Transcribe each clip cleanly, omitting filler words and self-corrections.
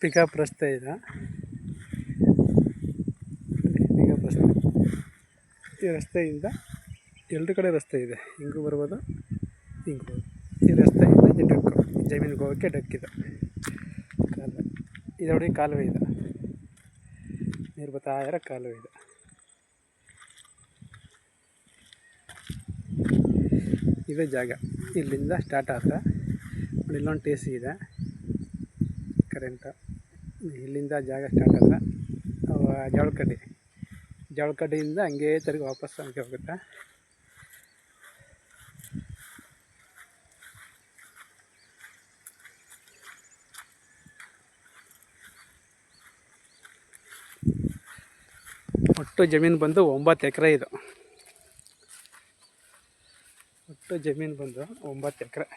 Pickup ರಸ್ತೆ ಇದೆ. Pickup ರಸ್ತೆ, ಈ ರಸ್ತೆಯಿಂದ ಎರಡು ಕಡೆ ರಸ್ತೆ ಇದೆ. ಹಿಂಗೂ ಬರ್ಬೋದು, ಹಿಂಗೆ ಬರ್ಬೋದು. ಈ ರಸ್ತೆಯಿಂದ ಈ ಡಕ್ಕು ಜಮೀನಿಗೆ ಹೋಗೋಕ್ಕೆ ಡಕ್ಕಿದೆ. ಕಾಲುವೆ ಇದು ನೋಡಿ, ಕಾಲುವೆ ಇದೆ, ನೀರು ಬರ್ತಾ ಇರೋ ಕಾಲುವೆ ಇದೆ. ಇದೇ ಜಾಗ. ಇಲ್ಲಿಂದ ಸ್ಟಾರ್ಟ್ ಆದರೆ ಇಲ್ಲೊಂದು ಟಿ ಸಿ ಇದೆ, ಕರೆಂಟು. ಇಲ್ಲಿಂದ ಜಾಗ ಸ್ಟಾರ್ಟ್ ಆದರೆ ಜವಳಕಡ್ಡಿಯಿಂದ ಹಂಗೇ ತಿರುಗಿ ವಾಪಸ್ ಹಂಗೆ ಹೋಗುತ್ತೆ. ಒಟ್ಟು ಜಮೀನು ಬಂದು 9 ಎಕರೆ. ಇದು ಒಟ್ಟು ಜಮೀನು ಬಂದು 9 ಎಕರೆ.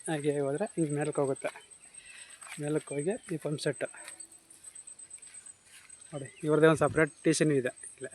ಹಾಗೆ ಹೋದರೆ ಹಿಂಗೆ ಮೇಲಕ್ಕೆ ಹೋಗುತ್ತೆ. ಮೇಲಕ್ಕೆ ಹೋಗಿ ಈ ಪಂಪ್ ಸೆಟ್ ನೋಡಿ, ಇವ್ರದ್ದೇ ಒಂದು ಸಪ್ರೇಟ್ ಸ್ಟೇಷನ್ ಇದೆ ಇಲ್ಲೇ.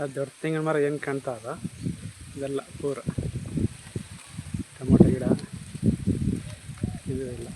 ಅದು ದೊಡ್ಡ ತೆಂಗಿನ ಮರ ಏನು ಕಾಣ್ತಾ ಅದ, ಇದೆಲ್ಲ ಪೂರ ಟೊಮೊಟೊ ಗಿಡ ಇದು ಇಲ್ಲ.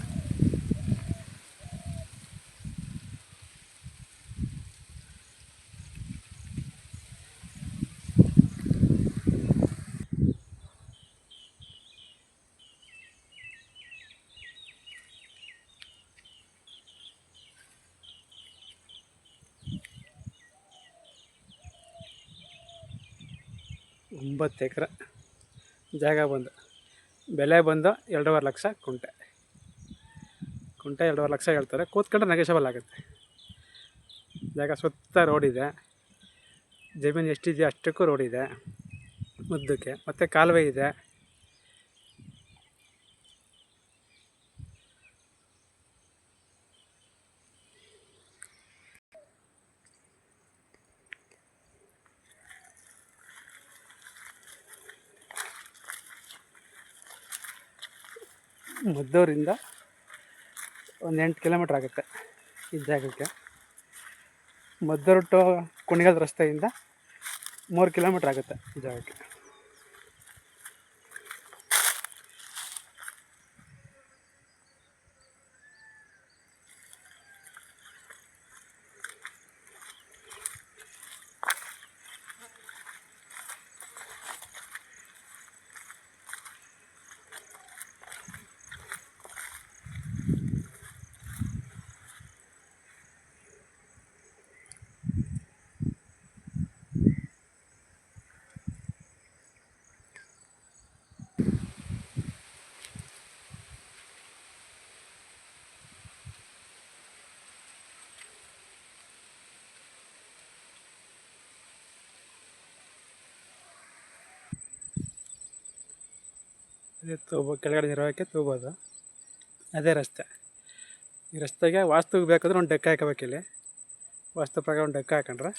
ಒಂಬತ್ತು ಎಕರೆ ಜಾಗ ಬಂದು ಬೆಲೆ ಬಂದು 2.5 ಲಕ್ಷ ಕುಂಟೆ 2.5 ಲಕ್ಷ ಹೇಳ್ತಾರೆ. ಕೂತ್ಕೊಂಡ್ರೆ ನೆಗೆಷಬಲ್ ಆಗುತ್ತೆ. ಜಾಗ ಸುತ್ತ ರೋಡ್ ಇದೆ, ಜಮೀನು ಎಷ್ಟಿದೆಯೋ ಅಷ್ಟಕ್ಕೂ ರೋಡ್ ಇದೆ ಉದ್ದಕ್ಕೆ, ಮತ್ತು ಕಾಲುವೆ ಇದೆ. ಮದ್ದೂರಿಂದ ಒಂದು 8 ಕಿಲೋಮೀಟ್ರ್ ಆಗುತ್ತೆ ಈ ಜಾಗಕ್ಕೆ. ಮದ್ದೂರು ಟು ಕುಣಿಗಲ್ ರಸ್ತೆಯಿಂದ 3 ಕಿಲೋಮೀಟ್ರ್ ಆಗುತ್ತೆ ಈ ಜಾಗಕ್ಕೆ. ಕೆಳಗಡೆ ಇರೋಕ್ಕೆ ತೂಬೋದು, ಅದೇ ರಸ್ತೆ. ಈ ರಸ್ತೆಗೆ ವಾಸ್ತುಗೆ ಬೇಕಾದ್ರೆ ಒಂದು ಡೆಕ್ಕ ಹಾಕಬೇಕಿಲ್ಲಿ. ವಾಸ್ತು ಪ್ರಕಾರ ಒಂದು ಡೆಕ್ಕ ಹಾಕೊಂಡ್ರೆ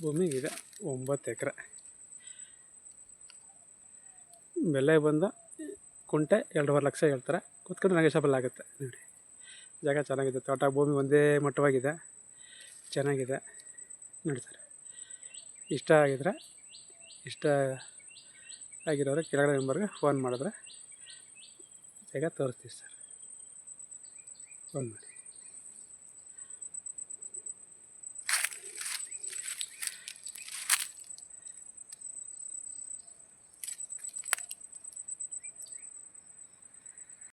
ಭೂಮಿ ಇದೆ 9 ಎಕರೆ. ಬೆಲೆ ಬಂದು ಕುಂಟೆ 2.5 ಲಕ್ಷ ಹೇಳ್ತಾರೆ. ಕೂತ್ಕೊಂಡು ನೆಗೆಷಬಲ್ ಆಗುತ್ತೆ. ನೋಡಿ, ಜಾಗ ಚೆನ್ನಾಗಿದೆ, ತೋಟ ಭೂಮಿ ಒಂದೇ ಮಟ್ಟವಾಗಿದೆ, ಚೆನ್ನಾಗಿದೆ. ನೋಡಿ ಸರ್, ಇಷ್ಟ ಆಗಿರೋರು ಕೆಳಗಡೆ ನಂಬರ್ಗೆ ಫೋನ್ ಮಾಡಿದ್ರೆ ಜಾಗ ತೋರಿಸ್ತೀವಿ ಸರ್. ಫೋನ್ ಮಾಡಿ.